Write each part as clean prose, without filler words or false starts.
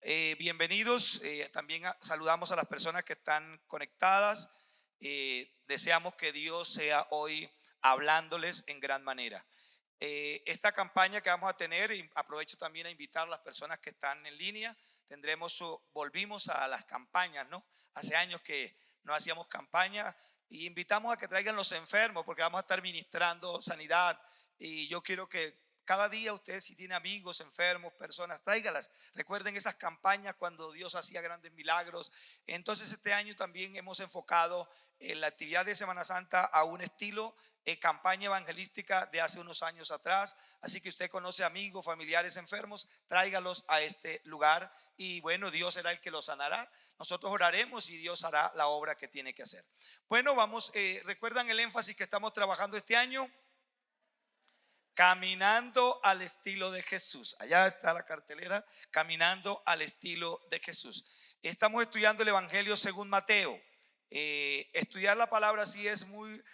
Bienvenidos. También saludamos a las personas que están conectadas. Deseamos que Dios sea hoy hablándoles en gran manera. Esta campaña que vamos a tener, y aprovecho también a invitar a las personas que están en línea. Volvimos a las campañas, ¿no? Hace años que no hacíamos campaña y invitamos a que traigan los enfermos porque vamos a estar ministrando sanidad. Y yo quiero que cada día ustedes, si tienen amigos enfermos, personas, tráigalas. Recuerden esas campañas cuando Dios hacía grandes milagros. Entonces este año también hemos enfocado la actividad de Semana Santa a un estilo campaña evangelística de hace unos años atrás. Así que usted conoce amigos, familiares enfermos, tráigalos a este lugar y bueno, Dios será el que los sanará. Nosotros oraremos y Dios hará la obra que tiene que hacer. Bueno, ¿recuerdan el énfasis que estamos trabajando este año? Caminando al estilo de Jesús. Allá está la cartelera, caminando al estilo de Jesús. Estamos estudiando el Evangelio según Mateo. Estudiar la palabra sí es muy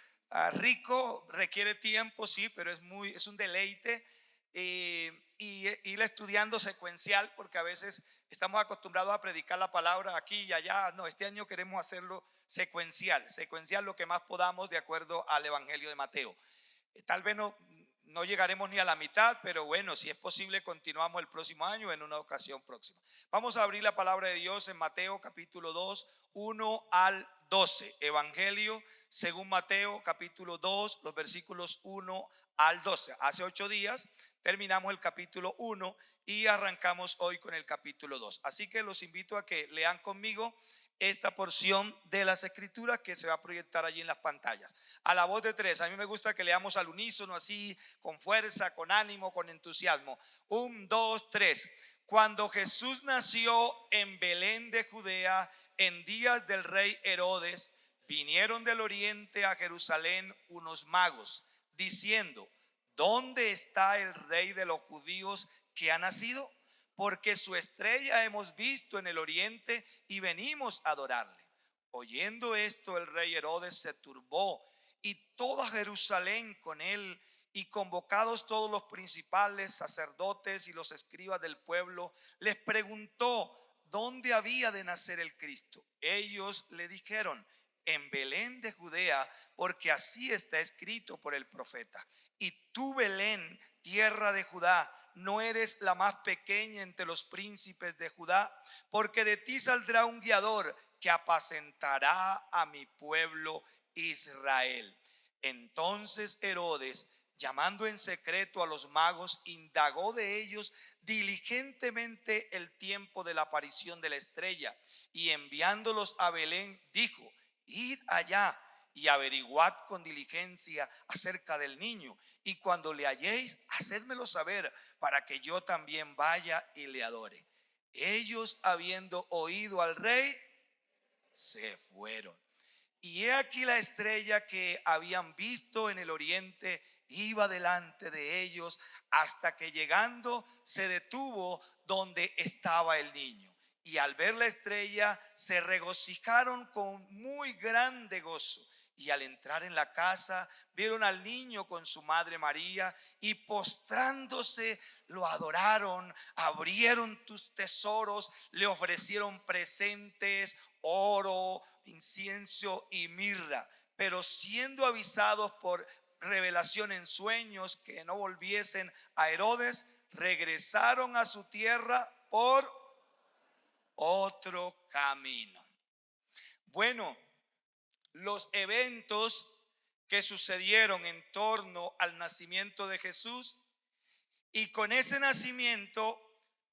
rico, requiere tiempo, sí, pero es un deleite. Y ir estudiando secuencial, porque a veces estamos acostumbrados a predicar la palabra aquí y allá. No, este año queremos hacerlo secuencial lo que más podamos de acuerdo al Evangelio de Mateo. Tal vez no llegaremos ni a la mitad, pero bueno, si es posible continuamos el próximo año en una ocasión próxima. Vamos a abrir la palabra de Dios en Mateo capítulo 2, 1 al 12. Evangelio según Mateo capítulo 2, los versículos 1 al 12. Hace 8 días terminamos el capítulo 1 y arrancamos hoy con el capítulo 2. Así que los invito a que lean conmigo esta porción de las escrituras que se va a proyectar allí en las pantallas. A la voz de tres. A mí me gusta que leamos al unísono, así, con fuerza, con ánimo, con entusiasmo. 1, 2, 3. Cuando Jesús nació en Belén de Judea, en días del rey Herodes, vinieron del oriente a Jerusalén unos magos, diciendo: ¿dónde está el rey de los judíos que ha nacido? Porque su estrella hemos visto en el oriente y venimos a adorarle. Oyendo esto, el rey Herodes se turbó y toda Jerusalén con él, y convocados todos los principales sacerdotes y los escribas del pueblo, les preguntó dónde había de nacer el Cristo. Ellos le dijeron: en Belén de Judea, porque así está escrito por el profeta. Y tú, Belén, tierra de Judá, no eres la más pequeña entre los príncipes de Judá, porque de ti saldrá un guiador que apacentará a mi pueblo Israel. Entonces Herodes, llamando en secreto a los magos, indagó de ellos diligentemente el tiempo de la aparición de la estrella, y enviándolos a Belén dijo: id allá y averiguad con diligencia acerca del niño, y cuando le halléis, hacedmelo saber, para que yo también vaya y le adore. Ellos, habiendo oído al rey, se fueron. Y he aquí la estrella que habían visto en el oriente iba delante de ellos, hasta que llegando se detuvo donde estaba el niño. Y al ver la estrella se regocijaron con muy grande gozo. Y al entrar en la casa vieron al niño con su madre María, y postrándose lo adoraron, abrieron tus tesoros, le ofrecieron presentes, oro, incienso y mirra. Pero siendo avisados por revelación en sueños que no volviesen a Herodes, regresaron a su tierra por otro camino. Bueno, los eventos que sucedieron en torno al nacimiento de Jesús, y con ese nacimiento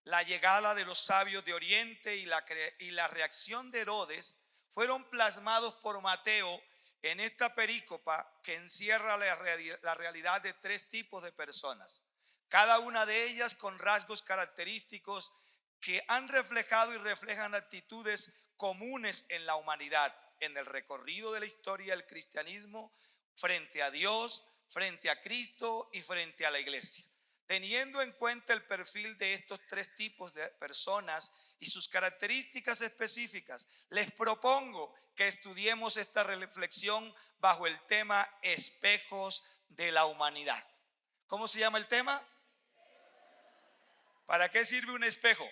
la llegada de los sabios de Oriente y la reacción de Herodes, fueron plasmados por Mateo en esta perícopa que encierra la realidad de tres tipos de personas, cada una de ellas con rasgos característicos que han reflejado y reflejan actitudes comunes en la humanidad, en el recorrido de la historia del cristianismo, frente a Dios, frente a Cristo y frente a la iglesia. Teniendo en cuenta el perfil de estos tres tipos de personas y sus características específicas, les propongo que estudiemos esta reflexión bajo el tema espejos de la humanidad. ¿Cómo se llama el tema? ¿Para qué sirve un espejo?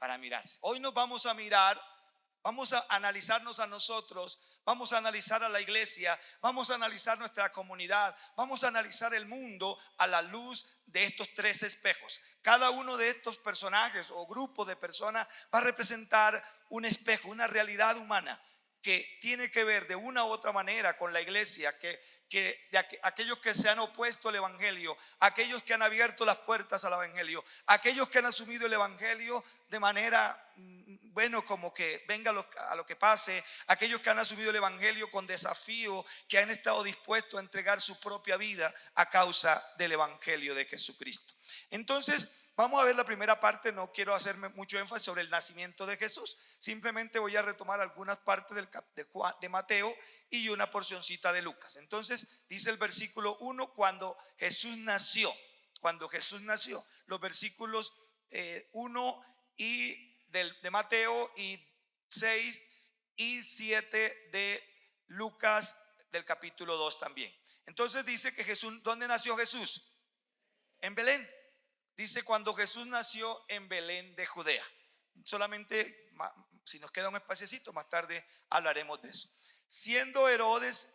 para mirarse. Hoy nos vamos a mirar. Vamos a analizarnos a nosotros, vamos a analizar a la iglesia, vamos a analizar nuestra comunidad, vamos a analizar el mundo a la luz de estos tres espejos. Cada uno de estos personajes o grupos de personas va a representar un espejo, una realidad humana que tiene que ver de una u otra manera con la iglesia, aquellos que se han opuesto al evangelio, aquellos que han abierto las puertas al evangelio, aquellos que han asumido el evangelio de manera, bueno, como que venga a lo que pase, aquellos que han asumido el evangelio con desafío, que han estado dispuestos a entregar su propia vida a causa del evangelio de Jesucristo. Entonces, vamos a ver la primera parte. No quiero hacerme mucho énfasis sobre el nacimiento de Jesús. Simplemente voy a retomar algunas partes de Mateo y una porcioncita de Lucas. Entonces dice el versículo 1, cuando Jesús nació. Los versículos 1 de Mateo y 6 y 7 de Lucas del capítulo 2 también. Entonces dice que Jesús, ¿dónde nació Jesús? En Belén. Dice cuando Jesús nació en Belén de Judea. Solamente si nos queda un espaciecito, más tarde hablaremos de eso. Siendo Herodes,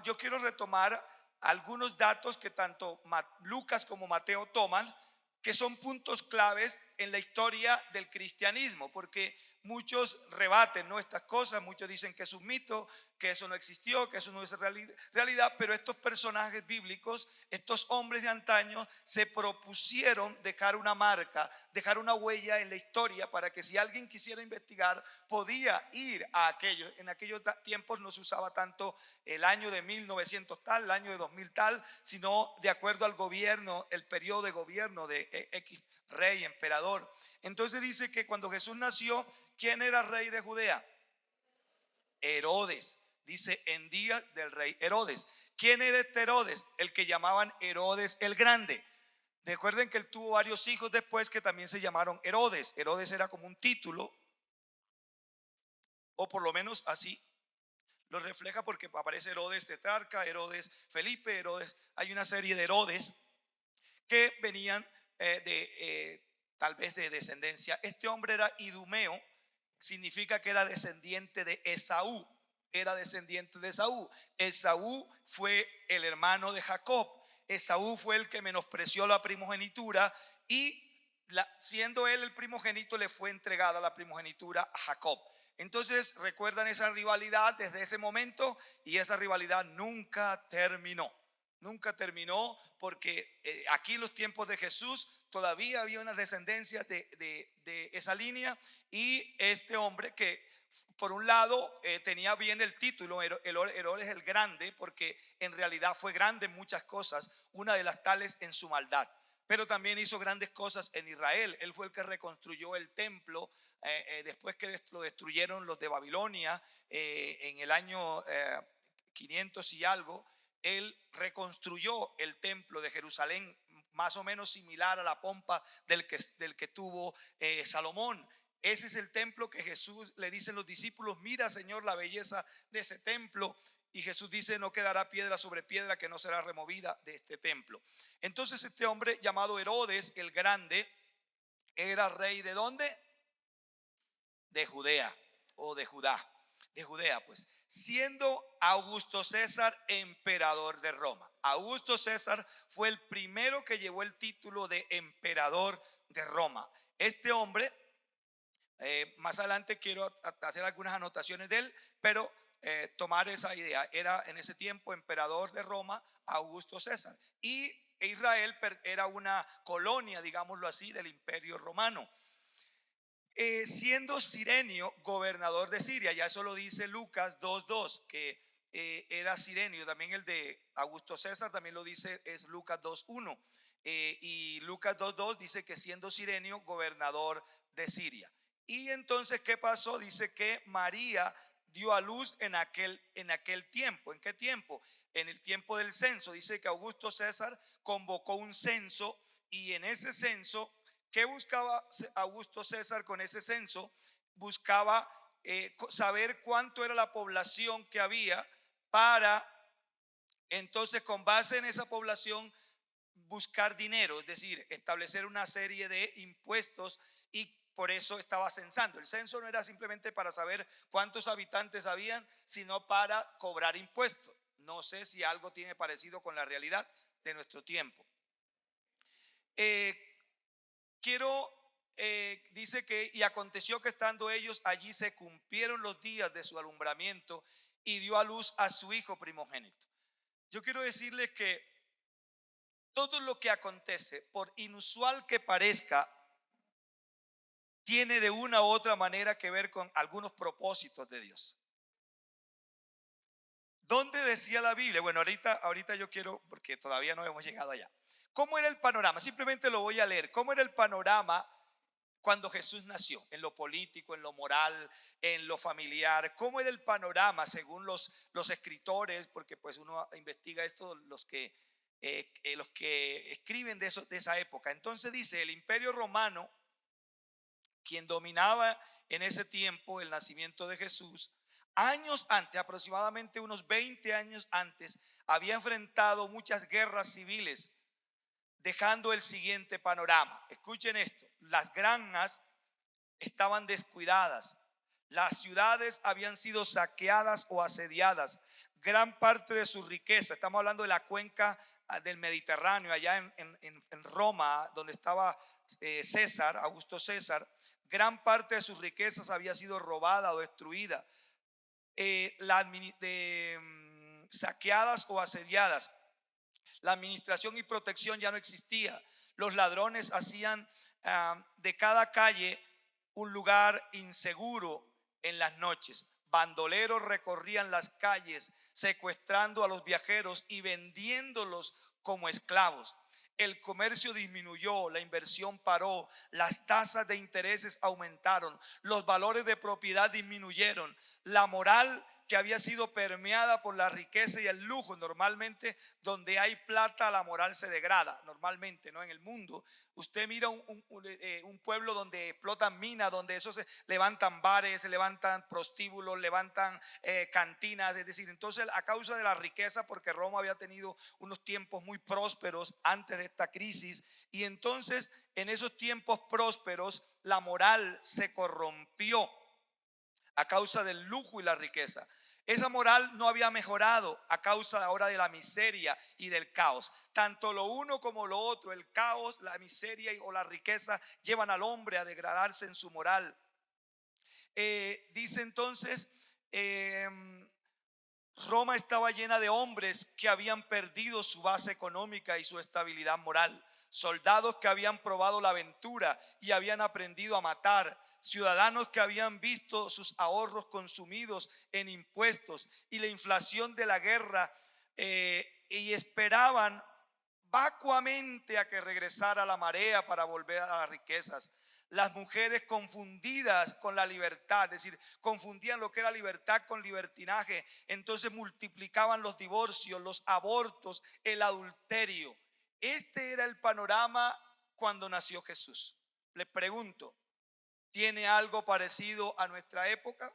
yo quiero retomar algunos datos que tanto Lucas como Mateo toman, que son puntos claves en la historia del cristianismo, porque muchos rebaten, ¿no?, estas cosas. Muchos dicen que es un mito, que eso no existió, que eso no es realidad, pero estos personajes bíblicos, estos hombres de antaño, se propusieron dejar una marca, dejar una huella en la historia, para que si alguien quisiera investigar, podía ir a aquellos. En aquellos tiempos no se usaba tanto el año de 1900 tal, el año de 2000 tal, sino de acuerdo al gobierno, el periodo de gobierno de X rey, emperador. Entonces dice que cuando Jesús nació, ¿quién era rey de Judea? Herodes. Dice en día del rey Herodes. ¿Quién era este Herodes? El que llamaban Herodes el Grande. Recuerden que él tuvo varios hijos después que también se llamaron Herodes. Herodes era como un título, o por lo menos así lo refleja, porque aparece Herodes tetrarca, Herodes Felipe, Herodes. Hay una serie de Herodes que venían tal vez de descendencia. Este hombre era idumeo, significa que era descendiente de Esaú. Esaú fue el hermano de Jacob. Esaú fue el que menospreció la primogenitura, y siendo él el primogénito, le fue entregada la primogenitura a Jacob. Entonces recuerdan esa rivalidad desde ese momento, y esa rivalidad nunca terminó. Porque aquí en los tiempos de Jesús todavía había una descendencia de esa línea, y este hombre que por un lado tenía bien el título Herodes el Grande, porque en realidad fue grande en muchas cosas, una de las tales en su maldad, pero también hizo grandes cosas en Israel. Él fue el que reconstruyó el templo después que lo destruyeron los de Babilonia en el año 500 y algo. Él reconstruyó el templo de Jerusalén, más o menos similar a la pompa del que tuvo Salomón. Ese es el templo que Jesús le dice a los discípulos: mira, Señor, la belleza de ese templo. Y Jesús dice: no quedará piedra sobre piedra que no será removida de este templo. Entonces este hombre llamado Herodes el Grande era rey ¿de dónde? De Judea, o de Judá. De Judea, pues, siendo Augusto César emperador de Roma. Augusto César fue el primero que llevó el título de emperador de Roma. Este hombre, más adelante quiero hacer algunas anotaciones de él, pero tomar esa idea. Era en ese tiempo emperador de Roma Augusto César, y Israel era una colonia, digámoslo así, del imperio romano. Siendo Cirenio gobernador de Siria. Ya eso lo dice Lucas 2:2, que era Cirenio. También el de Augusto César también lo dice, es Lucas 2:1. Y Lucas 2:2 dice que siendo Cirenio gobernador de Siria. Y entonces, ¿qué pasó? Dice que María dio a luz en aquel tiempo. ¿En qué tiempo? En el tiempo del censo. Dice que Augusto César convocó un censo, y en ese censo, ¿qué buscaba Augusto César con ese censo? Buscaba saber cuánto era la población que había, para entonces, con base en esa población, buscar dinero, es decir, establecer una serie de impuestos, y por eso estaba censando. El censo no era simplemente para saber cuántos habitantes habían, sino para cobrar impuestos. No sé si algo tiene parecido con la realidad de nuestro tiempo. Eh, dice que, y aconteció que estando ellos allí se cumplieron los días de su alumbramiento y dio a luz a su hijo primogénito. Yo quiero decirles que todo lo que acontece, por inusual que parezca, tiene de una u otra manera que ver con algunos propósitos de Dios. ¿Dónde decía la Biblia? Bueno, ahorita yo quiero, porque todavía no hemos llegado allá. ¿Cómo era el panorama? Simplemente lo voy a leer. ¿Cómo era el panorama cuando Jesús nació? En lo político, en lo moral, en lo familiar. ¿Cómo era el panorama según los escritores? Porque pues uno investiga esto, los que escriben de esa época. Entonces dice, el Imperio Romano, quien dominaba en ese tiempo el nacimiento de Jesús, años antes, aproximadamente unos 20 años antes, había enfrentado muchas guerras civiles, dejando el siguiente panorama. Escuchen esto: las granjas estaban descuidadas, las ciudades habían sido saqueadas o asediadas, gran parte de su riqueza, estamos hablando de la cuenca del Mediterráneo, allá en Roma, donde estaba César, Augusto César, gran parte de sus riquezas había sido robada o destruida, saqueadas o asediadas. La administración y protección ya no existía. Los ladrones hacían de cada calle un lugar inseguro en las noches. Bandoleros recorrían las calles secuestrando a los viajeros y vendiéndolos como esclavos. El comercio disminuyó, la inversión paró, las tasas de intereses aumentaron, los valores de propiedad disminuyeron, la moral que había sido permeada por la riqueza y el lujo. Normalmente donde hay plata la moral se degrada, normalmente, ¿no? En el mundo usted mira un pueblo donde explotan minas, donde eso se levantan bares, se levantan prostíbulos, levantan cantinas, es decir, entonces a causa de la riqueza, porque Roma había tenido unos tiempos muy prósperos antes de esta crisis, y entonces en esos tiempos prósperos la moral se corrompió a causa del lujo y la riqueza. Esa moral no había mejorado a causa ahora de la miseria y del caos. Tanto lo uno como lo otro, el caos, la miseria o la riqueza, llevan al hombre a degradarse en su moral. Dice entonces, Roma estaba llena de hombres que habían perdido su base económica y su estabilidad moral. Soldados que habían probado la aventura y habían aprendido a matar. Ciudadanos que habían visto sus ahorros consumidos en impuestos y la inflación de la guerra, y esperaban vacuamente a que regresara la marea para volver a las riquezas. Las mujeres confundidas con la libertad, es decir, confundían lo que era libertad con libertinaje, entonces multiplicaban los divorcios, los abortos, el adulterio. Este era el panorama cuando nació Jesús. Les pregunto, ¿tiene algo parecido a nuestra época?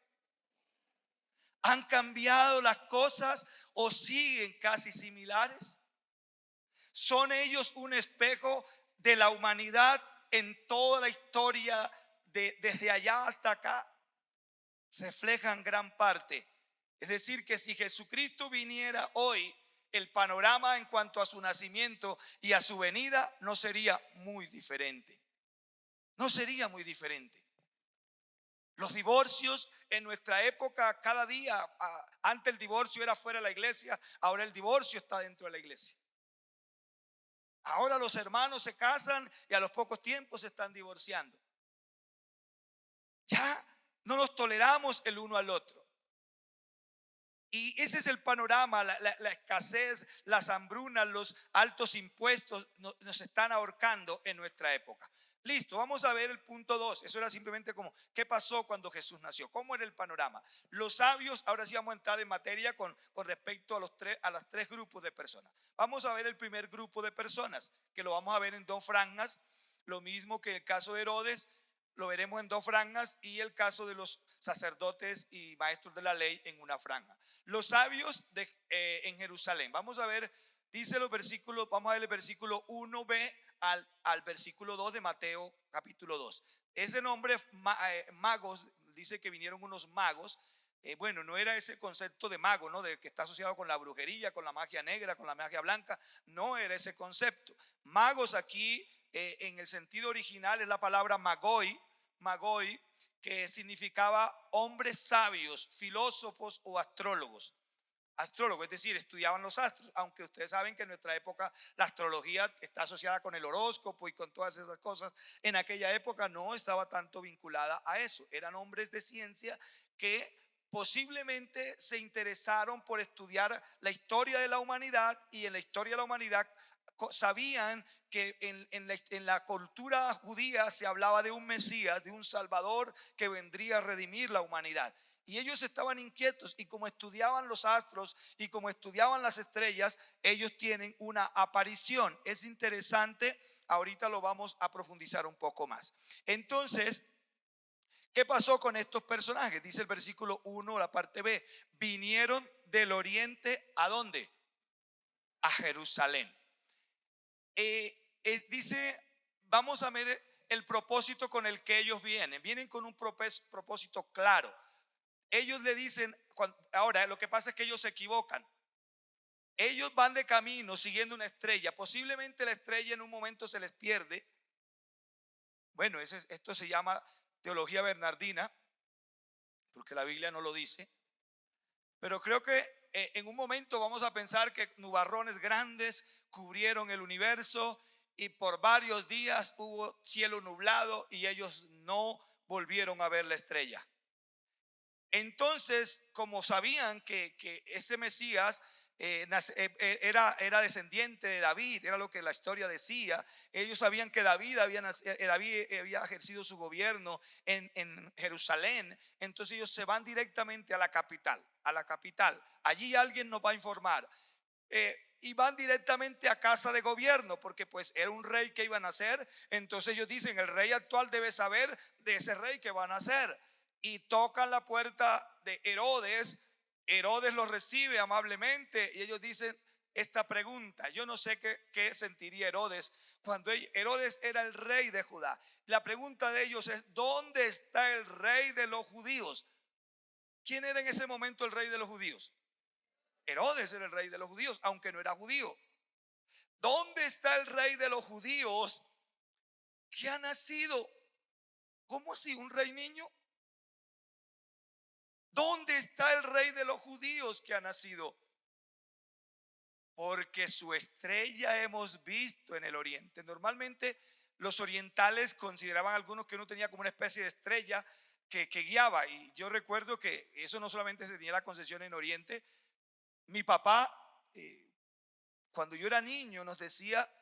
¿Han cambiado las cosas o siguen casi similares? ¿Son ellos un espejo de la humanidad en toda la historia desde allá hasta acá? Reflejan gran parte. Es decir, que si Jesucristo viniera hoy, el panorama en cuanto a su nacimiento y a su venida no sería muy diferente. No sería muy diferente. Los divorcios en nuestra época, cada día, antes el divorcio era fuera de la iglesia, ahora el divorcio está dentro de la iglesia. Ahora los hermanos se casan y a los pocos tiempos se están divorciando. Ya no nos toleramos el uno al otro. Y ese es el panorama, la escasez, las hambrunas, los altos impuestos nos están ahorcando en nuestra época. Listo, vamos a ver el punto 2. Eso era simplemente como, ¿qué pasó cuando Jesús nació? ¿Cómo era el panorama? Los sabios, ahora sí vamos a entrar en materia con respecto a los tres grupos de personas. Vamos a ver el primer grupo de personas, que lo vamos a ver en 2 franjas, lo mismo que el caso de Herodes, lo veremos en 2 franjas, y el caso de los sacerdotes y maestros de la ley en una franja. Los sabios en Jerusalén. Vamos a ver, Dice los versículos, vamos a ver el versículo 1b al versículo 2 de Mateo capítulo 2. Ese nombre, magos, dice que vinieron unos magos. Bueno, no era ese concepto de mago, ¿no? De que está asociado con la brujería, con la magia negra, con la magia blanca. No era ese concepto. Magos aquí, en el sentido original, es la palabra magoi, magoi, que significaba hombres sabios, filósofos o astrólogos. Astrólogos, es decir, estudiaban los astros, aunque ustedes saben que en nuestra época la astrología está asociada con el horóscopo y con todas esas cosas. En aquella época no estaba tanto vinculada a eso. Eran hombres de ciencia que posiblemente se interesaron por estudiar la historia de la humanidad, y en la historia de la humanidad sabían que en la cultura judía se hablaba de un Mesías, de un Salvador que vendría a redimir la humanidad. Y ellos estaban inquietos, y como estudiaban los astros y como estudiaban las estrellas, ellos tienen una aparición. Es interesante, ahorita lo vamos a profundizar un poco más. Entonces, ¿qué pasó con estos personajes? Dice el versículo 1, la parte B. Vinieron del oriente, ¿a dónde? A Jerusalén. Dice, vamos a ver el propósito con el que ellos vienen. Vienen con un propósito claro. Ellos le dicen, ahora lo que pasa es que ellos se equivocan. Ellos van de camino siguiendo una estrella. Posiblemente la estrella en un momento se les pierde. Bueno, esto se llama teología bernardina, porque la Biblia no lo dice. Pero creo que en un momento vamos a pensar que nubarrones grandes cubrieron el universo y por varios días hubo cielo nublado y ellos no volvieron a ver la estrella. Entonces, como sabían que ese Mesías era descendiente de David, era lo que la historia decía. Ellos sabían que David había ejercido su gobierno en Jerusalén. Entonces ellos se van directamente a la capital. Allí alguien nos va a informar. Y van directamente a casa de gobierno, porque pues era un rey que iban a nacer. Entonces ellos dicen, el rey actual debe saber de ese rey que va a nacer. Y tocan la puerta de Herodes. Herodes los recibe amablemente y ellos dicen esta pregunta. Yo no sé qué sentiría Herodes cuando Herodes era el rey de Judá. La pregunta de ellos es: ¿dónde está el rey de los judíos? ¿Quién era en ese momento el rey de los judíos? Herodes era el rey de los judíos, aunque no era judío. ¿Dónde está el rey de los judíos que ha nacido? ¿Cómo así? ¿Un rey niño? ¿Dónde está el rey de los judíos que ha nacido? Porque su estrella hemos visto en el oriente. Normalmente los orientales consideraban algunos que uno tenía como una especie de estrella que guiaba. Y yo recuerdo que eso no solamente se tenía la concesión en Oriente. Mi papá, cuando yo era niño, nos decía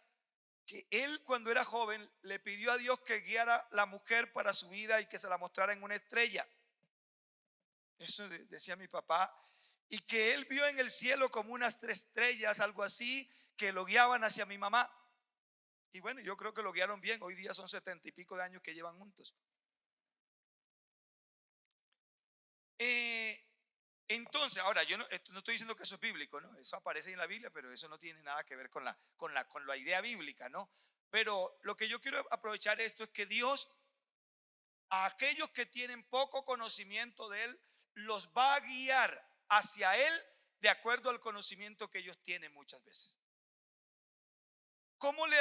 que él, cuando era joven, le pidió a Dios que guiara la mujer para su vida y que se la mostrara en una estrella. Eso decía mi papá. Y que él vio en el cielo como unas 3 estrellas, algo así, que lo guiaban hacia mi mamá. Y bueno, yo creo que lo guiaron bien. Hoy día son 70 y pico de años que llevan juntos. Entonces, ahora yo no estoy diciendo que eso es bíblico, ¿no? Eso aparece en la Biblia, pero eso no tiene nada que ver con la idea bíblica, ¿no? Pero lo que yo quiero aprovechar esto es que Dios, a aquellos que tienen poco conocimiento de Él, los va a guiar hacia Él de acuerdo al conocimiento que ellos tienen muchas veces. ¿Cómo le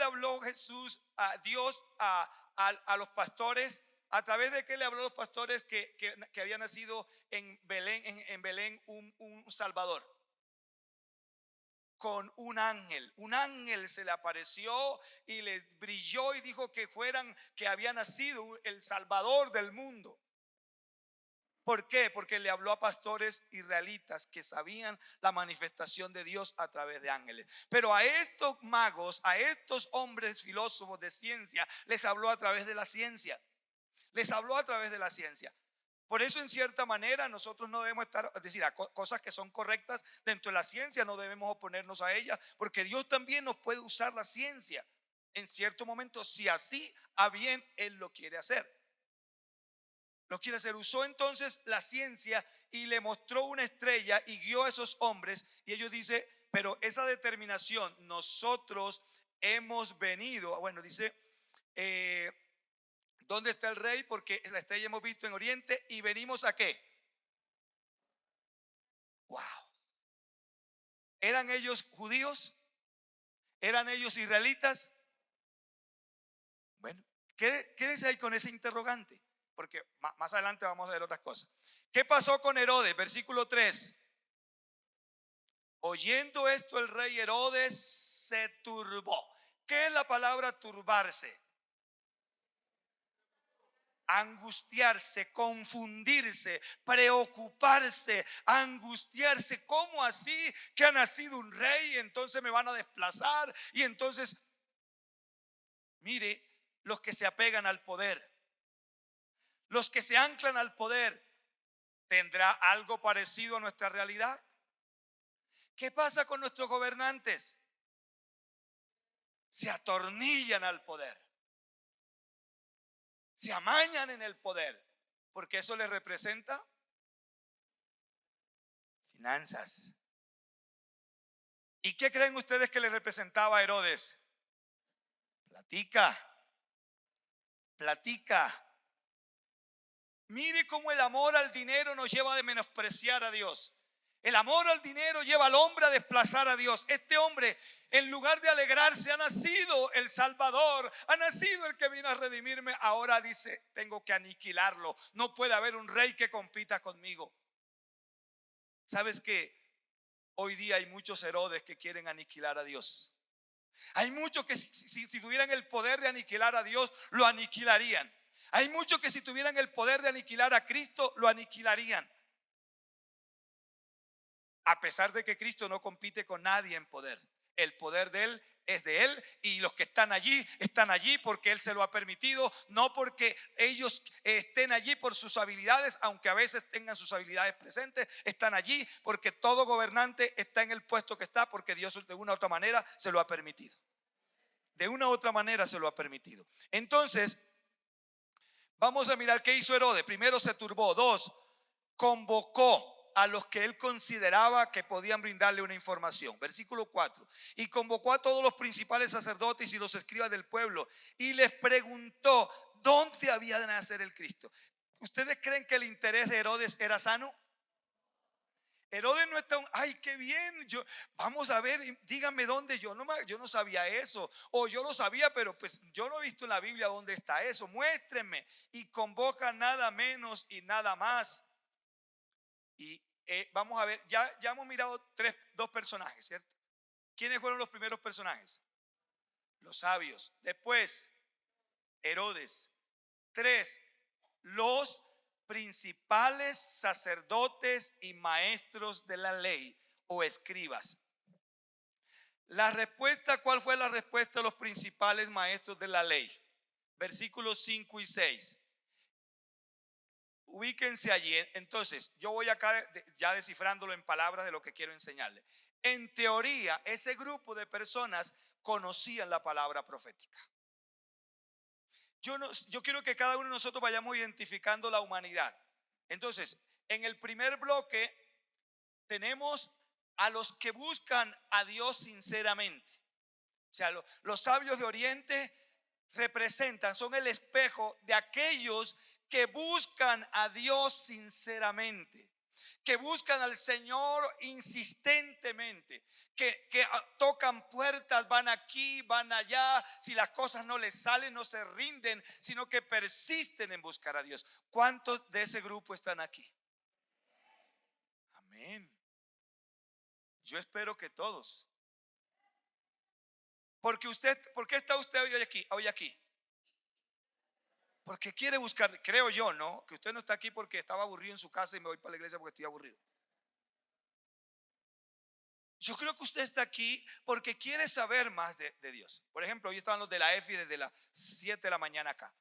habló Jesús a Dios a los pastores? ¿A través de qué le habló a los pastores que había nacido en Belén un Salvador? Con un ángel. Un ángel se le apareció y les brilló y dijo que había nacido el Salvador del mundo. ¿Por qué? Porque le habló a pastores israelitas que sabían la manifestación de Dios a través de ángeles. Pero a estos magos, a estos hombres filósofos de ciencia, les habló a través de la ciencia. Les habló a través de la ciencia. Por eso, en cierta manera, nosotros no debemos estar, es decir, a cosas que son correctas dentro de la ciencia, no debemos oponernos a ellas, porque Dios también nos puede usar la ciencia en cierto momento, si así a bien Él lo quiere hacer. Lo quiere hacer. Usó entonces la ciencia y le mostró una estrella y guió a esos hombres. Y ellos dicen, pero esa determinación, nosotros hemos venido, bueno, dice, eh, ¿dónde está el rey? Porque la estrella hemos visto en Oriente y venimos a qué. Wow. ¿Eran ellos judíos? ¿Eran ellos israelitas? Bueno, quédese ahí con ese interrogante, porque más adelante vamos a ver otras cosas. ¿Qué pasó con Herodes? Versículo 3. Oyendo esto, el rey Herodes se turbó. ¿Qué es la palabra turbarse? Angustiarse, confundirse, preocuparse, angustiarse. ¿Cómo así que ha nacido un rey? Entonces me van a desplazar. Y entonces, mire, los que se apegan al poder, los que se anclan al poder, ¿tendrá algo parecido a nuestra realidad? ¿Qué pasa con nuestros gobernantes? Se atornillan al poder, se amañan en el poder, porque eso les representa finanzas. ¿Y qué creen ustedes que le representaba a Herodes? Platica, platica. Mire cómo el amor al dinero nos lleva a menospreciar a Dios. El amor al dinero lleva al hombre a desplazar a Dios. Este hombre, en lugar de alegrarse, ha nacido el Salvador, ha nacido el que vino a redimirme. Ahora dice, tengo que aniquilarlo. No puede haber un rey que compita conmigo. ¿Sabes qué? Hoy día hay muchos Herodes que quieren aniquilar a Dios. Hay muchos que si tuvieran el poder de aniquilar a Dios, lo aniquilarían. Hay muchos que si tuvieran el poder de aniquilar a Cristo, lo aniquilarían. A pesar de que Cristo no compite con nadie en poder. El poder de Él es de Él, y los que están allí porque Él se lo ha permitido, no porque ellos estén allí por sus habilidades, aunque a veces tengan sus habilidades presentes. Están allí porque todo gobernante está en el puesto que está porque Dios de una u otra manera se lo ha permitido. De una u otra manera se lo ha permitido. Entonces, vamos a mirar qué hizo Herodes. Primero, se turbó. Dos, convocó a los que él consideraba que podían brindarle una información. Versículo 4. Y convocó a todos los principales sacerdotes y los escribas del pueblo y les preguntó dónde había de nacer el Cristo. ¿Ustedes creen que el interés de Herodes era sano? Herodes no está, ay, qué bien, vamos a ver, díganme dónde. Yo no sabía eso, o yo lo sabía, pero pues yo no he visto en la Biblia dónde está eso, muéstrenme. Y convoca nada menos y nada más. Y vamos a ver, ya hemos mirado dos personajes, ¿cierto? ¿Quiénes fueron los primeros personajes? Los sabios. Después, Herodes. 3, los principales sacerdotes y maestros de la ley o escribas. La respuesta, ¿cuál fue la respuesta de los principales maestros de la ley? Versículos 5 y 6. Ubíquense allí. Entonces, yo voy acá ya descifrándolo en palabras de lo que quiero enseñarle. En teoría, ese grupo de personas conocían la palabra profética. Yo quiero que cada uno de nosotros vayamos identificando la humanidad. Entonces, en el primer bloque tenemos a los que buscan a Dios sinceramente. O sea, los sabios de Oriente son el espejo de aquellos que buscan a Dios sinceramente, que buscan al Señor insistentemente, que tocan puertas, van aquí, van allá. Si las cosas no les salen, no se rinden, sino que persisten en buscar a Dios. ¿Cuántos de ese grupo están aquí? Amén. Yo espero que todos. ¿Por qué está usted hoy aquí? Porque quiere buscar, creo yo, ¿no? Que usted no está aquí porque estaba aburrido en su casa y me voy para la iglesia porque estoy aburrido. Yo creo que usted está aquí porque quiere saber más de Dios. Por ejemplo, hoy estaban los de la EFI desde las 7 de la mañana acá.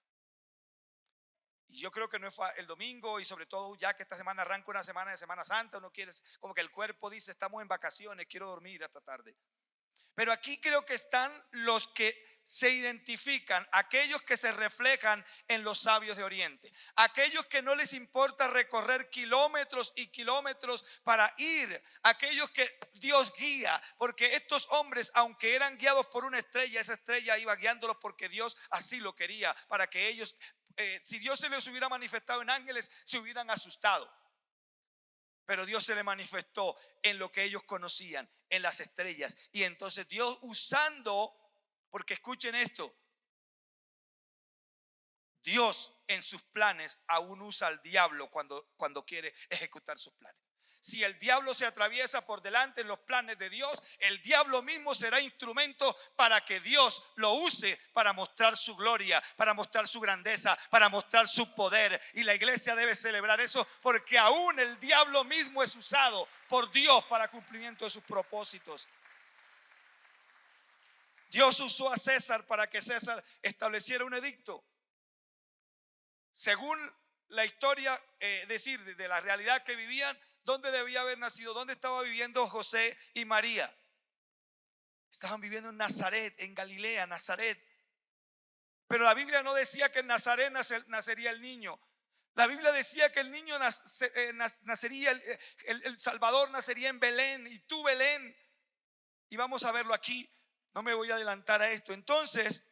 Y yo creo que no es el domingo, y sobre todo ya que esta semana arranca una semana de Semana Santa, uno quiere, como que el cuerpo dice, estamos en vacaciones, quiero dormir hasta tarde. Pero aquí creo que están los que se identifican, aquellos que se reflejan en los sabios de Oriente, aquellos que no les importa recorrer kilómetros y kilómetros para ir, aquellos que Dios guía, porque estos hombres, aunque eran guiados por una estrella, esa estrella iba guiándolos porque Dios así lo quería, para que ellos, si Dios se les hubiera manifestado en ángeles, se hubieran asustado. Pero Dios se le manifestó en lo que ellos conocían, en las estrellas. Y entonces Dios usando, porque escuchen esto, Dios en sus planes aún usa al diablo cuando quiere ejecutar sus planes. Si el diablo se atraviesa por delante en los planes de Dios, el diablo mismo será instrumento para que Dios lo use para mostrar su gloria, para mostrar su grandeza, para mostrar su poder. Y la iglesia debe celebrar eso, porque aún el diablo mismo es usado por Dios para cumplimiento de sus propósitos. Dios usó a César para que César estableciera un edicto. Según la historia, decir de la realidad que vivían, ¿dónde debía haber nacido? ¿Dónde estaba viviendo José y María? Estaban viviendo en Nazaret, en Galilea, Nazaret. Pero la Biblia no decía que en Nazaret nacería el niño. La Biblia decía que el niño nacería, el Salvador nacería en Belén, y tú Belén. Y vamos a verlo aquí, no me voy a adelantar a esto. Entonces,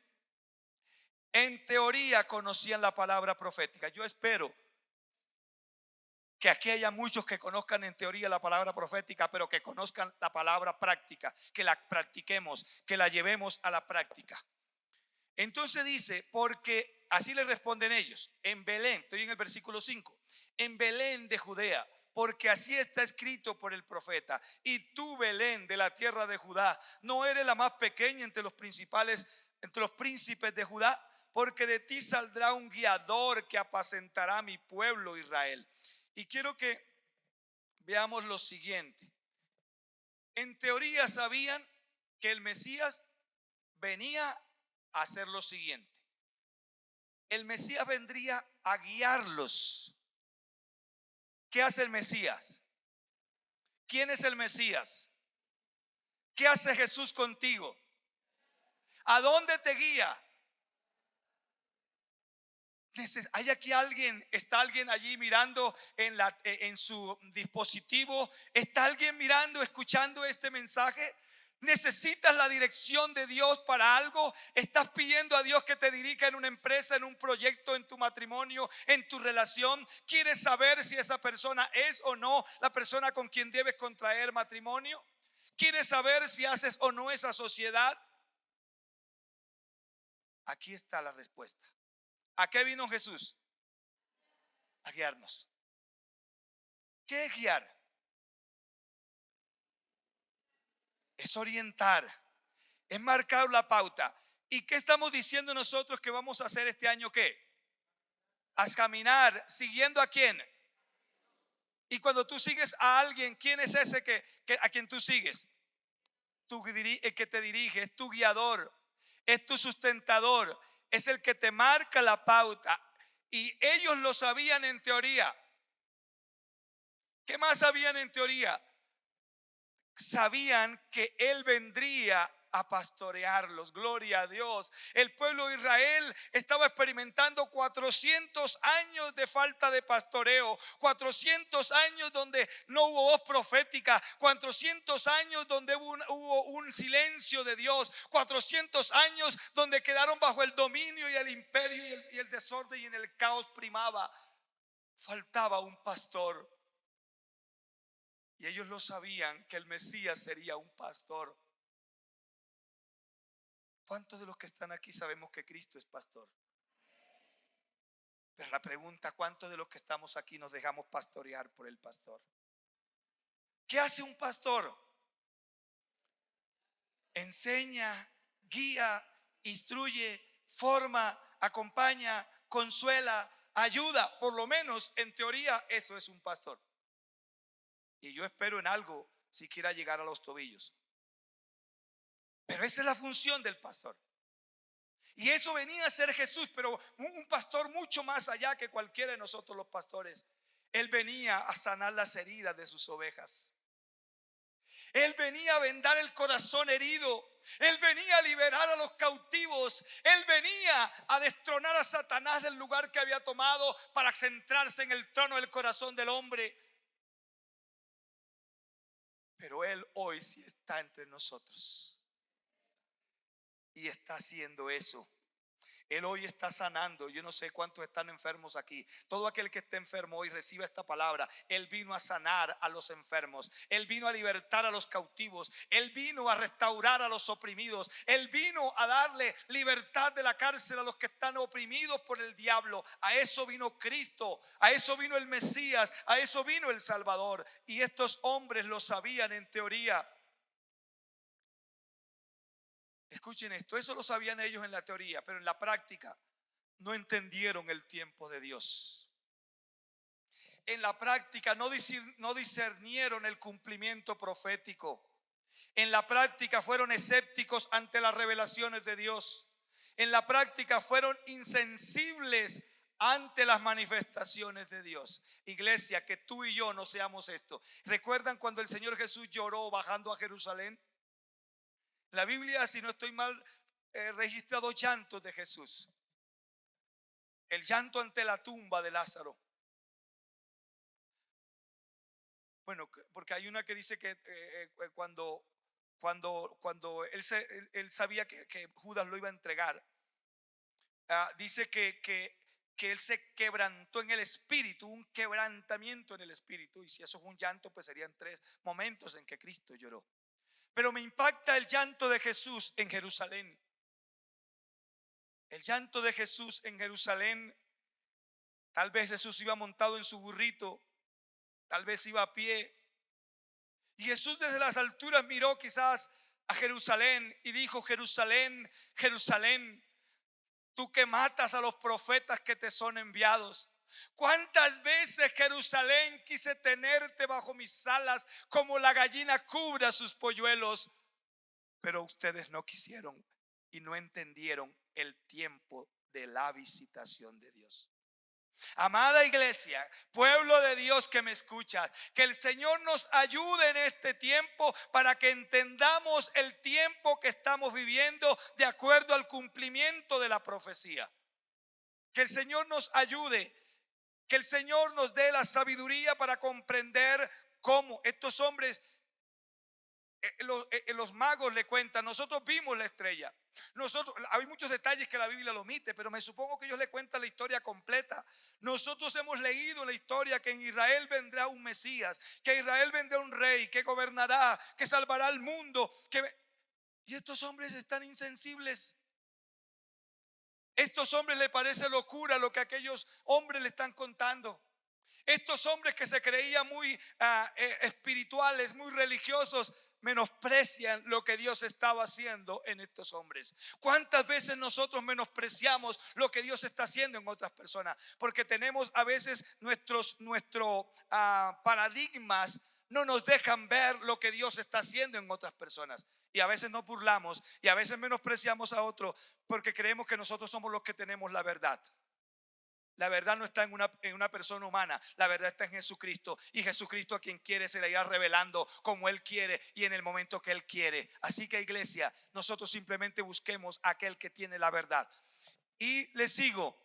en teoría conocían la palabra profética. Yo espero que aquí haya muchos que conozcan en teoría la palabra profética, pero que conozcan la palabra práctica, que la practiquemos, que la llevemos a la práctica. Entonces dice, porque así le responden ellos, en Belén, estoy en el versículo 5, en Belén de Judea, porque así está escrito por el profeta, y tú, Belén, de la tierra de Judá, no eres la más pequeña entre los principales, entre los príncipes de Judá, porque de ti saldrá un guiador que apacentará a mi pueblo Israel. Y quiero que veamos lo siguiente. En teoría sabían que el Mesías venía a hacer lo siguiente. El Mesías vendría a guiarlos. ¿Qué hace el Mesías? ¿Quién es el Mesías? ¿Qué hace Jesús contigo? ¿A dónde te guía? ¿Hay aquí alguien? ¿Está alguien allí mirando en su dispositivo? ¿Está alguien mirando, escuchando este mensaje? ¿Necesitas la dirección de Dios para algo? ¿Estás pidiendo a Dios que te dirija en una empresa, en un proyecto, en tu matrimonio, en tu relación? ¿Quieres saber si esa persona es o no la persona con quien debes contraer matrimonio? ¿Quieres saber si haces o no esa sociedad? Aquí está la respuesta. ¿A qué vino Jesús? A guiarnos. ¿Qué es guiar? Es orientar, es marcar la pauta. ¿Y qué estamos diciendo nosotros que vamos a hacer este año? ¿Qué? A caminar, siguiendo a quién. Y cuando tú sigues a alguien, ¿quién es ese a quien tú sigues? El que te dirige, es tu guiador, es tu sustentador, es el que te marca la pauta. Y ellos lo sabían en teoría. ¿Qué más sabían en teoría? Sabían que Él vendría a pastorearlos. Gloria a Dios. El pueblo de Israel estaba experimentando 400 años de falta de pastoreo, 400 años donde no hubo voz profética, 400 años donde hubo un silencio de Dios, 400 años donde quedaron bajo el dominio y el imperio y el desorden, y en el caos primaba. Faltaba un pastor. Y ellos lo sabían, que el Mesías sería un pastor. ¿Cuántos de los que están aquí sabemos que Cristo es pastor? Pero la pregunta, ¿cuántos de los que estamos aquí nos dejamos pastorear por el pastor? ¿Qué hace un pastor? Enseña, guía, instruye, forma, acompaña, consuela, ayuda. Por lo menos en teoría eso es un pastor. Y yo espero en algo si quiera llegar a los tobillos. Pero esa es la función del pastor. Y eso venía a ser Jesús, pero un pastor mucho más allá que cualquiera de nosotros los pastores. Él venía a sanar las heridas de sus ovejas. Él venía a vendar el corazón herido. Él venía a liberar a los cautivos. Él venía a destronar a Satanás del lugar que había tomado para centrarse en el trono del corazón del hombre. Pero Él hoy sí está entre nosotros y está haciendo eso. Él hoy está sanando. Yo no sé cuántos están enfermos aquí. Todo aquel que esté enfermo hoy reciba esta palabra. Él vino a sanar a los enfermos. Él vino a libertar a los cautivos. Él vino a restaurar a los oprimidos. Él vino a darle libertad de la cárcel a los que están oprimidos por el diablo. A eso vino Cristo. A eso vino el Mesías. A eso vino el Salvador. Y estos hombres lo sabían en teoría. Escuchen esto, eso lo sabían ellos en la teoría, pero en la práctica no entendieron el tiempo de Dios. En la práctica no discernieron el cumplimiento profético. En la práctica fueron escépticos ante las revelaciones de Dios. En la práctica fueron insensibles ante las manifestaciones de Dios. Iglesia, que tú y yo no seamos esto. ¿Recuerdan cuando el Señor Jesús lloró bajando a Jerusalén? La Biblia, si no estoy mal, registra dos llantos de Jesús. El llanto ante la tumba de Lázaro. Bueno, porque hay una que dice que cuando él sabía que Judas lo iba a entregar, dice que él se quebrantó en el espíritu, un quebrantamiento en el espíritu. Y si eso es un llanto, pues serían tres momentos en que Cristo lloró. Pero me impacta el llanto de Jesús en Jerusalén. El llanto de Jesús en Jerusalén. Tal vez Jesús iba montado en su burrito, tal vez iba a pie. Y Jesús desde las alturas miró quizás a Jerusalén y dijo: Jerusalén, Jerusalén, tú que matas a los profetas que te son enviados. ¿Cuántas veces, Jerusalén, quise tenerte bajo mis alas como la gallina cubre a sus polluelos? Pero ustedes no quisieron y no entendieron el tiempo de la visitación de Dios. Amada iglesia, pueblo de Dios que me escuchas, que el Señor nos ayude en este tiempo para que entendamos el tiempo que estamos viviendo de acuerdo al cumplimiento de la profecía. Que el Señor nos ayude, que el Señor nos dé la sabiduría para comprender cómo estos hombres, los magos le cuentan: nosotros vimos la estrella. Hay muchos detalles que la Biblia lo omite, pero me supongo que ellos le cuentan la historia completa. Nosotros hemos leído la historia que en Israel vendrá un Mesías, que en Israel vendrá un rey, que gobernará, que salvará al mundo. Y estos hombres están insensibles. Estos hombres les parece locura lo que aquellos hombres le están contando. Estos hombres que se creían muy espirituales, muy religiosos, menosprecian lo que Dios estaba haciendo en estos hombres. ¿Cuántas veces nosotros menospreciamos lo que Dios está haciendo en otras personas? Porque tenemos a veces nuestros paradigmas no nos dejan ver lo que Dios está haciendo en otras personas. Y a veces nos burlamos y a veces menospreciamos a otros porque creemos que nosotros somos los que tenemos la verdad. La verdad no está en una persona humana, la verdad está en Jesucristo. Y Jesucristo, a quien quiere, se le irá revelando como Él quiere y en el momento que Él quiere. Así que, iglesia, nosotros simplemente busquemos a aquel que tiene la verdad. Y les sigo.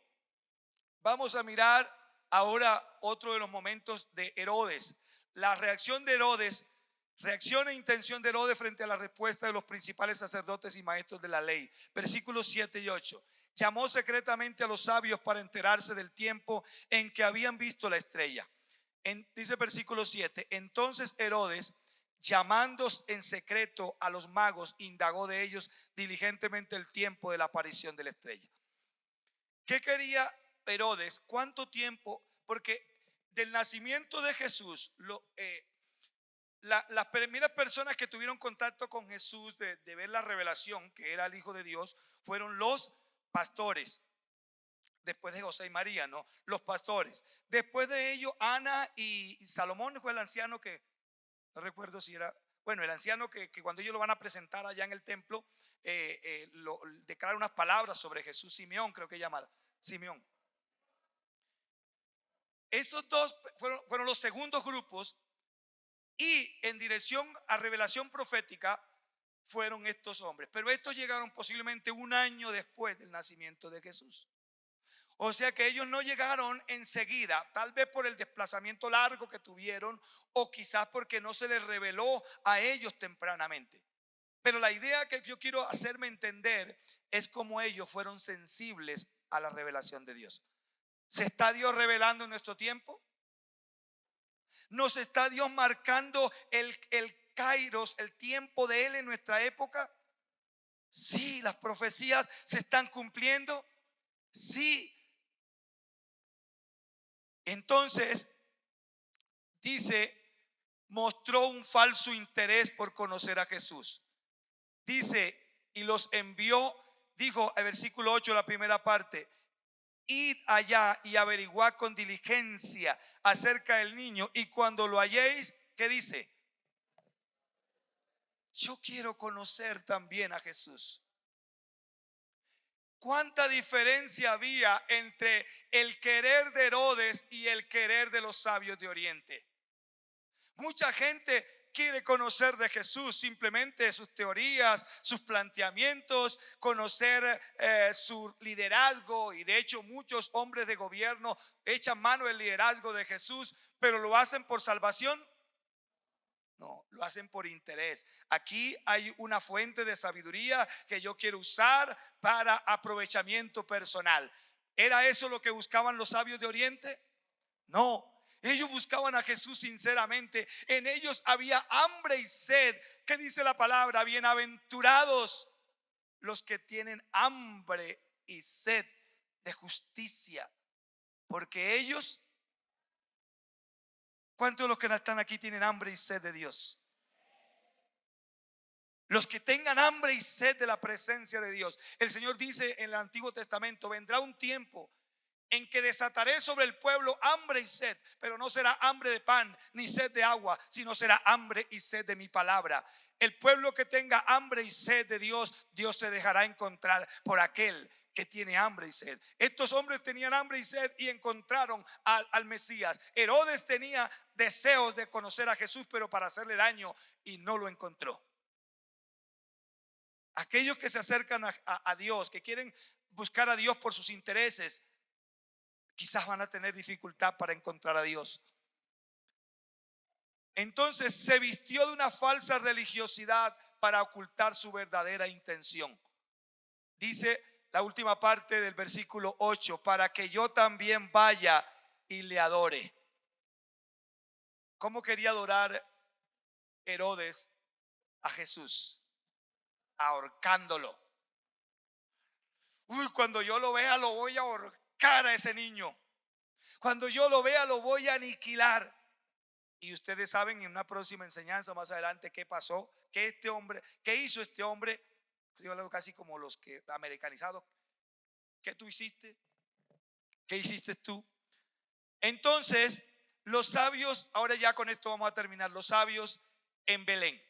Vamos a mirar ahora otro de los momentos de Herodes. La reacción de Herodes, reacción e intención de Herodes frente a la respuesta de los principales sacerdotes y maestros de la ley. Versículos 7 y 8. Llamó secretamente a los sabios para enterarse del tiempo en que habían visto la estrella. Dice versículo 7. Entonces Herodes, llamando en secreto a los magos, indagó de ellos diligentemente el tiempo de la aparición de la estrella. ¿Qué quería Herodes? ¿Cuánto tiempo? Porque del nacimiento de Jesús, las primeras personas que tuvieron contacto con Jesús de ver la revelación que era el Hijo de Dios fueron los pastores. Después de José y María, ¿no? Los pastores. Después de ellos, Ana y Salomón fue el anciano que, no recuerdo si era, bueno, el anciano que cuando ellos lo van a presentar allá en el templo, declara unas palabras sobre Jesús. Simeón, creo que llama Simeón. Esos dos fueron los segundos grupos Y en dirección a revelación profética fueron estos hombres. Pero estos llegaron posiblemente un año después del nacimiento de Jesús. O sea que ellos no llegaron enseguida, tal vez por el desplazamiento largo que tuvieron o quizás porque no se les reveló a ellos tempranamente. Pero la idea que yo quiero hacerme entender es cómo ellos fueron sensibles a la revelación de Dios. ¿Se está Dios revelando en nuestro tiempo? ¿Nos está Dios marcando el kairos, el tiempo de Él en nuestra época? Sí, las profecías se están cumpliendo. Sí. Entonces, dice, mostró un falso interés por conocer a Jesús. Dice, y los envió, dijo el versículo 8, la primera parte: id allá y averiguad con diligencia acerca del niño, y cuando lo halléis, ¿qué dice? Yo quiero conocer también a Jesús. ¿Cuánta diferencia había entre el querer de Herodes y el querer de los sabios de Oriente? Mucha gente quiere conocer de Jesús, simplemente sus teorías, sus planteamientos, conocer su liderazgo, y de hecho muchos hombres de gobierno echan mano del liderazgo de Jesús, pero lo hacen por salvación. No, lo hacen por interés. Aquí hay una fuente de sabiduría que yo quiero usar para aprovechamiento personal. ¿Era eso lo que buscaban los sabios de Oriente? No. Ellos buscaban a Jesús sinceramente. En ellos había hambre y sed. ¿Qué dice la palabra? Bienaventurados los que tienen hambre y sed de justicia, porque ellos, ¿cuántos de los que están aquí tienen hambre y sed de Dios? Los que tengan hambre y sed de la presencia de Dios. El Señor dice en el Antiguo Testamento: vendrá un tiempo en que desataré sobre el pueblo hambre y sed, pero no será hambre de pan ni sed de agua, sino será hambre y sed de mi palabra. El pueblo que tenga hambre y sed de Dios, Dios se dejará encontrar por aquel que tiene hambre y sed. Estos hombres tenían hambre y sed y encontraron al Mesías. Herodes tenía deseos de conocer a Jesús, pero para hacerle daño, y no lo encontró. Aquellos que se acercan a Dios, que quieren buscar a Dios por sus intereses, quizás van a tener dificultad para encontrar a Dios. Entonces se vistió de una falsa religiosidad para ocultar su verdadera intención. Dice la última parte del versículo 8: para que yo también vaya y le adore. ¿Cómo quería adorar Herodes a Jesús? Ahorcándolo. Uy, cuando yo lo vea lo voy a ahorcar a ese niño. Cuando yo lo vea lo voy a aniquilar. Y ustedes saben en una próxima enseñanza más adelante qué pasó, que este hombre, qué hizo este hombre. Estoy hablando casi como los que americanizados. ¿Qué tú hiciste? ¿Qué hiciste tú? Entonces, los sabios, ahora ya con esto vamos a terminar, los sabios en Belén.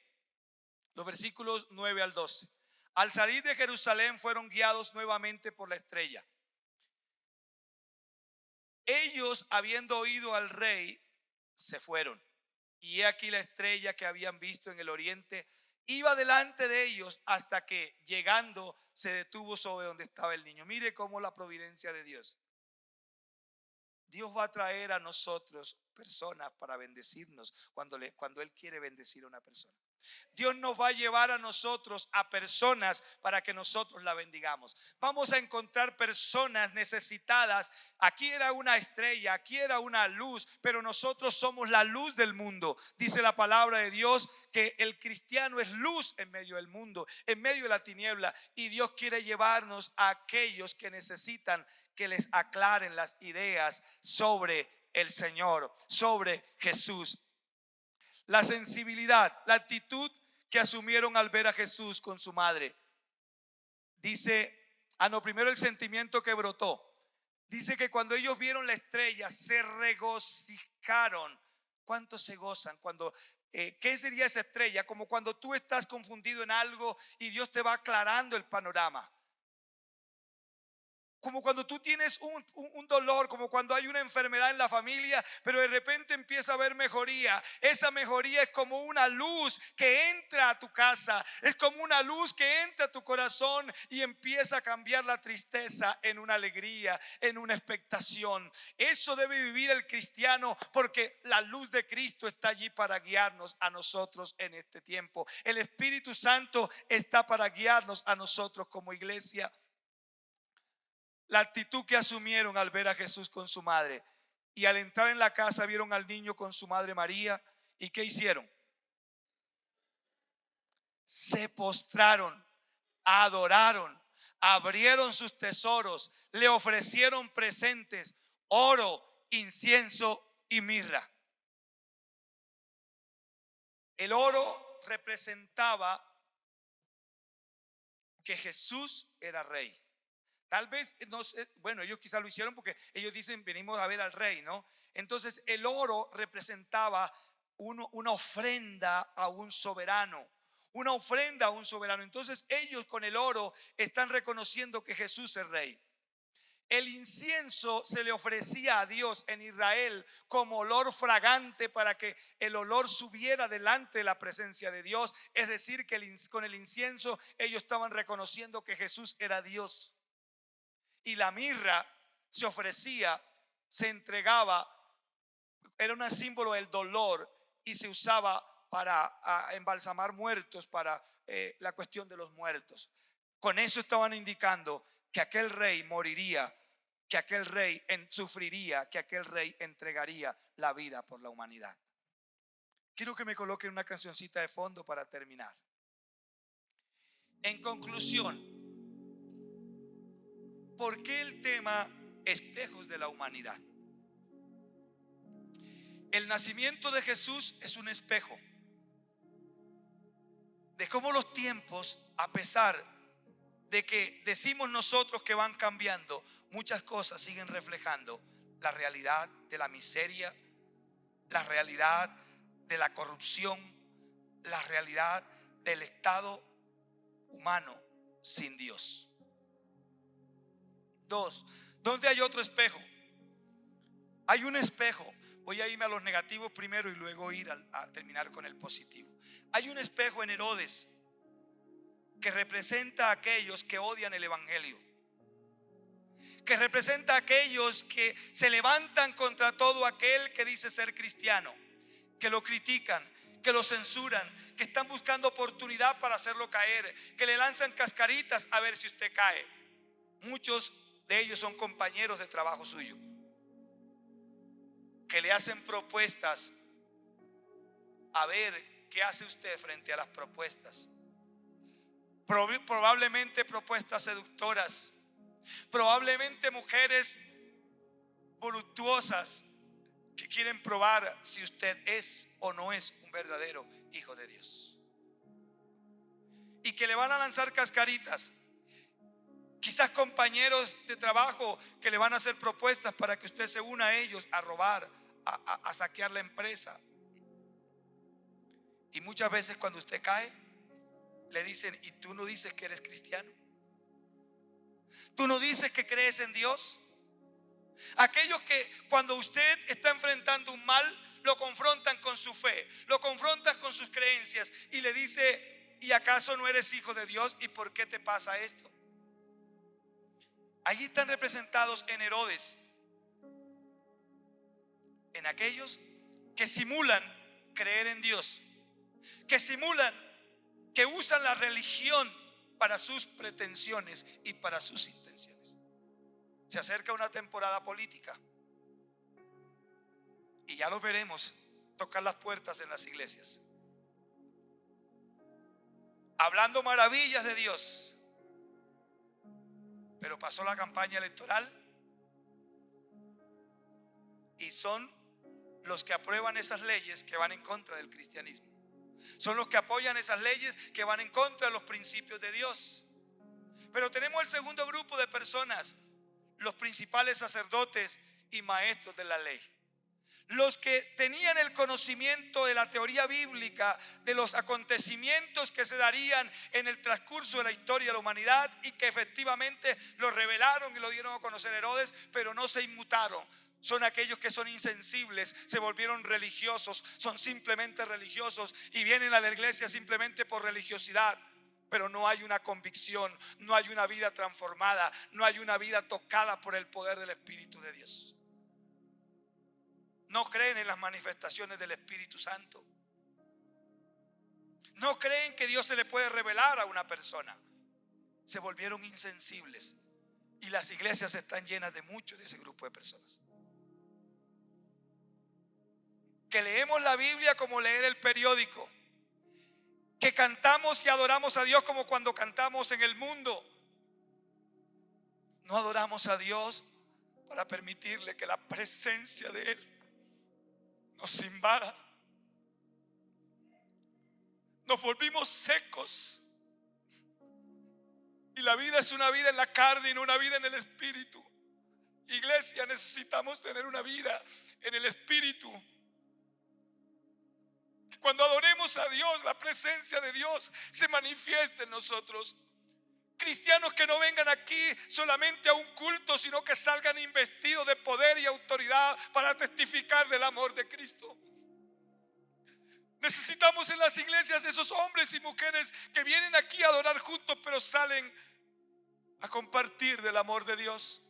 Los versículos 9 al 12. Al salir de Jerusalén fueron guiados nuevamente por la estrella. Ellos, habiendo oído al rey, se fueron. Y he aquí la estrella que habían visto en el oriente iba delante de ellos hasta que, llegando, se detuvo sobre donde estaba el niño. Mire cómo la providencia de Dios. Dios va a traer a nosotros personas para bendecirnos cuando Él quiere bendecir a una persona. Dios nos va a llevar a nosotros a personas para que nosotros la bendigamos. Vamos a encontrar personas necesitadas. Aquí era una estrella, aquí era una luz, pero nosotros somos la luz del mundo. Dice la palabra de Dios que el cristiano es luz en medio del mundo, en medio de la tiniebla, y Dios quiere llevarnos a aquellos que necesitan que les aclaren las ideas sobre el Señor, sobre Jesús. La sensibilidad, la actitud que asumieron al ver a Jesús con su madre. Dice, primero el sentimiento que brotó. Dice que cuando ellos vieron la estrella se regocijaron. ¿Cuántos se gozan cuando qué sería esa estrella? Como cuando tú estás confundido en algo y Dios te va aclarando el panorama. Como cuando tú tienes un dolor, como cuando hay una enfermedad en la familia, pero de repente empieza a haber mejoría. Esa mejoría es como una luz que entra a tu casa, es como una luz que entra a tu corazón y empieza a cambiar la tristeza en una alegría, en una expectación. Eso debe vivir el cristiano, porque la luz de Cristo está allí para guiarnos a nosotros en este tiempo. El Espíritu Santo está para guiarnos a nosotros como iglesia. La actitud que asumieron al ver a Jesús con su madre, y al entrar en la casa vieron al niño con su madre María, ¿y qué hicieron? Se postraron, adoraron, abrieron sus tesoros, le ofrecieron presentes, oro, incienso y mirra. El oro representaba que Jesús era rey. Tal vez, no sé, bueno, ellos quizás lo hicieron porque ellos dicen, venimos a ver al rey, ¿no? Entonces el oro representaba una ofrenda a un soberano, una ofrenda a un soberano. Entonces ellos con el oro están reconociendo que Jesús es rey. El incienso se le ofrecía a Dios en Israel como olor fragante para que el olor subiera delante de la presencia de Dios. Es decir, que con el incienso ellos estaban reconociendo que Jesús era Dios. Y la mirra se ofrecía, se entregaba, era un símbolo del dolor y se usaba para embalsamar muertos, para la cuestión de los muertos. Con eso estaban indicando que aquel rey moriría, que aquel rey sufriría, que aquel rey entregaría la vida por la humanidad. Quiero que me coloquen una cancioncita de fondo para terminar. En conclusión, ¿por qué el tema espejos de la humanidad? El nacimiento de Jesús es un espejo de cómo los tiempos, a pesar de que decimos nosotros que van cambiando, muchas cosas siguen reflejando la realidad de la miseria, la realidad de la corrupción, la realidad del estado humano sin Dios. Dos, ¿dónde hay otro espejo? Hay un espejo. Voy a irme a los negativos primero y luego ir a terminar con el positivo. Hay un espejo en Herodes que representa a aquellos que odian el evangelio, que representa a aquellos que se levantan contra todo aquel que dice ser cristiano, que lo critican, que lo censuran, que están buscando oportunidad para hacerlo caer, que le lanzan cascaritas a ver si usted cae. Muchos de ellos son compañeros de trabajo suyo, que le hacen propuestas a ver qué hace usted frente a las propuestas. Probablemente propuestas seductoras, probablemente mujeres voluptuosas que quieren probar si usted es o no es un verdadero hijo de Dios, y que le van a lanzar cascaritas. Quizás compañeros de trabajo que le van a hacer propuestas para que usted se una a ellos a robar, a saquear la empresa. Y muchas veces cuando usted cae, le dicen: ¿y tú no dices que eres cristiano? ¿Tú no dices que crees en Dios? Aquellos que cuando usted está enfrentando un mal, lo confrontan con su fe, lo confrontan con sus creencias y le dice: ¿y acaso no eres hijo de Dios? ¿Y por qué te pasa esto? Allí están representados en Herodes, en aquellos que simulan creer en Dios, que simulan, que usan la religión para sus pretensiones y para sus intenciones. Se acerca una temporada política y ya lo veremos tocar las puertas en las iglesias, hablando maravillas de Dios. Pero pasó la campaña electoral y son los que aprueban esas leyes que van en contra del cristianismo. Son los que apoyan esas leyes que van en contra de los principios de Dios. Pero tenemos el segundo grupo de personas, los principales sacerdotes y maestros de la ley, Los que tenían el conocimiento de la teoría bíblica, de los acontecimientos que se darían en el transcurso de la historia de la humanidad y que efectivamente lo revelaron y lo dieron a conocer Herodes, pero no se inmutaron. Son aquellos que son insensibles, se volvieron religiosos, son simplemente religiosos y vienen a la iglesia simplemente por religiosidad. Pero no hay una convicción, no hay una vida transformada, no hay una vida tocada por el poder del Espíritu de Dios. No creen en las manifestaciones del Espíritu Santo. No creen que Dios se le puede revelar a una persona. Se volvieron insensibles. Y las iglesias están llenas de muchos de ese grupo de personas. Que leemos la Biblia como leer el periódico. Que cantamos y adoramos a Dios como cuando cantamos en el mundo. No adoramos a Dios para permitirle que la presencia de Él nos invada. Nos volvimos secos. Y la vida es una vida en la carne y no una vida en el espíritu. Iglesia, necesitamos tener una vida en el espíritu. Cuando adoremos a Dios, la presencia de Dios se manifieste en nosotros. Cristianos que no vengan aquí solamente a un culto, sino que salgan investidos de poder y autoridad para testificar del amor de Cristo. Necesitamos en las iglesias esos hombres y mujeres que vienen aquí a adorar juntos, pero salen a compartir del amor de Dios.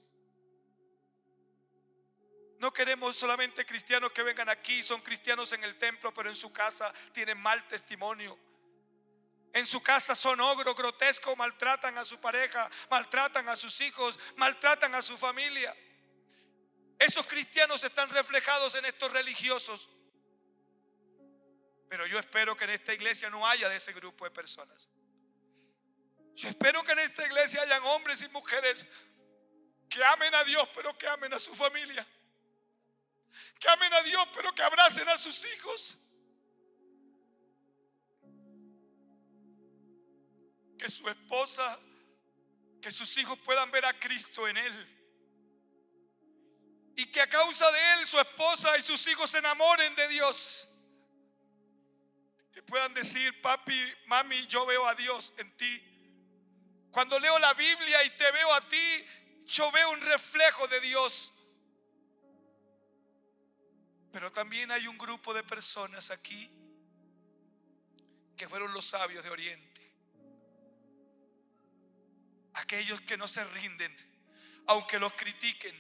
No queremos solamente cristianos que vengan aquí, son cristianos en el templo, pero en su casa tienen mal testimonio. En su casa son ogros, grotescos, maltratan a su pareja, maltratan a sus hijos, maltratan a su familia. Esos cristianos están reflejados en estos religiosos. Pero yo espero que en esta iglesia no haya de ese grupo de personas. Yo espero que en esta iglesia hayan hombres y mujeres que amen a Dios, pero que amen a su familia. Que amen a Dios, pero que abracen a sus hijos. Que su esposa, que sus hijos puedan ver a Cristo en él. Y que a causa de él, su esposa y sus hijos se enamoren de Dios. Que puedan decir: papi, mami, yo veo a Dios en ti. Cuando leo la Biblia y te veo a ti, yo veo un reflejo de Dios. Pero también hay un grupo de personas aquí que fueron los sabios de Oriente. Aquellos que no se rinden aunque los critiquen.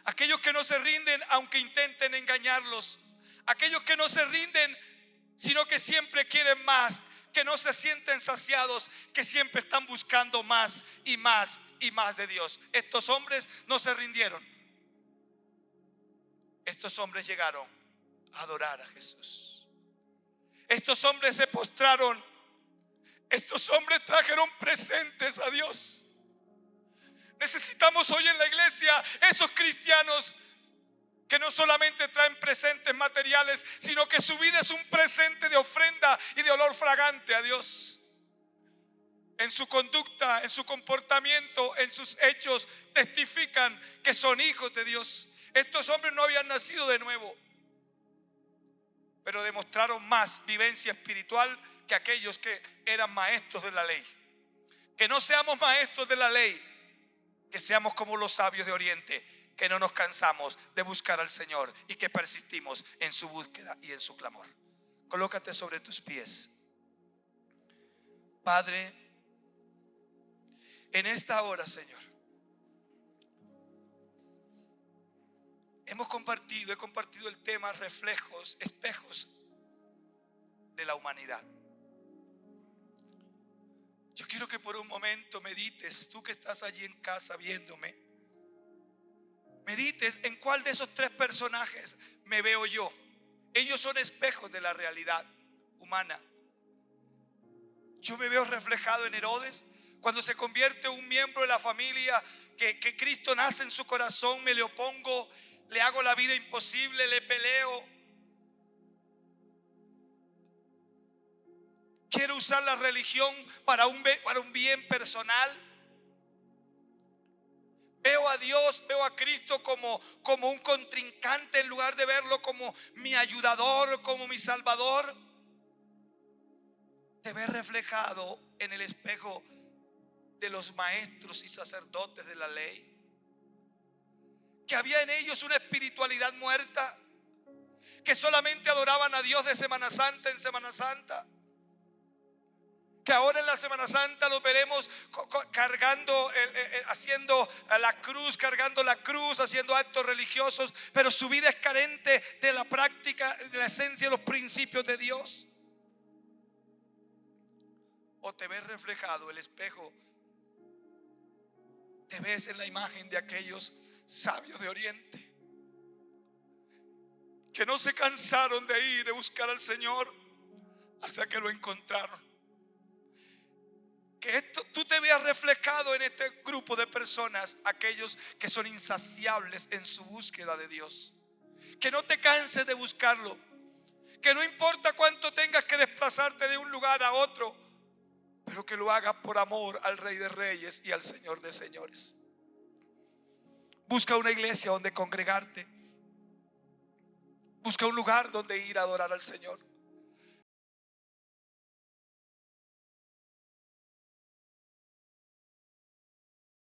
Aquellos que no se rinden aunque intenten engañarlos. Aquellos que no se rinden sino que siempre quieren más, que no se sienten saciados, que siempre están buscando más y más y más de Dios. Estos hombres no se rindieron. Estos hombres llegaron a adorar a Jesús. Estos hombres se postraron. Estos hombres trajeron presentes a Dios. Necesitamos hoy en la iglesia esos cristianos que no solamente traen presentes materiales, sino que su vida es un presente de ofrenda y de olor fragante a Dios. En su conducta, en su comportamiento, en sus hechos, testifican que son hijos de Dios. Estos hombres no habían nacido de nuevo, pero demostraron más vivencia espiritual que aquellos que eran maestros de la ley. Que no seamos maestros de la ley, que seamos como los sabios de Oriente, que no nos cansamos de buscar al Señor y que persistimos en su búsqueda y en su clamor. Colócate sobre tus pies. Padre, en esta hora, Señor, he compartido el tema reflejos, espejos de la humanidad. Yo quiero que por un momento medites, tú que estás allí en casa viéndome, medites en cuál de esos tres personajes me veo yo. Ellos son espejos de la realidad humana. Yo me veo reflejado en Herodes, cuando se convierte en un miembro de la familia que Cristo nace en su corazón. Me le opongo, le hago la vida imposible, le peleo. Quiero usar la religión para un bien personal. Veo a Dios, veo a Cristo como un contrincante en lugar de verlo como mi ayudador, como mi salvador. Te ves reflejado en el espejo de los maestros y sacerdotes de la ley, que había en ellos una espiritualidad muerta, que solamente adoraban a Dios de Semana Santa en Semana Santa, que ahora en la Semana Santa los veremos cargando, haciendo la cruz, cargando la cruz, haciendo actos religiosos, pero su vida es carente de la práctica, de la esencia, de los principios de Dios. O te ves reflejado, el espejo, te ves en la imagen de aquellos sabios de Oriente, que no se cansaron de ir, de buscar al Señor hasta que lo encontraron. Que tú te veas reflejado en este grupo de personas, aquellos que son insaciables en su búsqueda de Dios. Que no te canses de buscarlo, que no importa cuánto tengas que desplazarte de un lugar a otro, pero que lo hagas por amor al Rey de Reyes y al Señor de Señores. Busca una iglesia donde congregarte. Busca un lugar donde ir a adorar al Señor.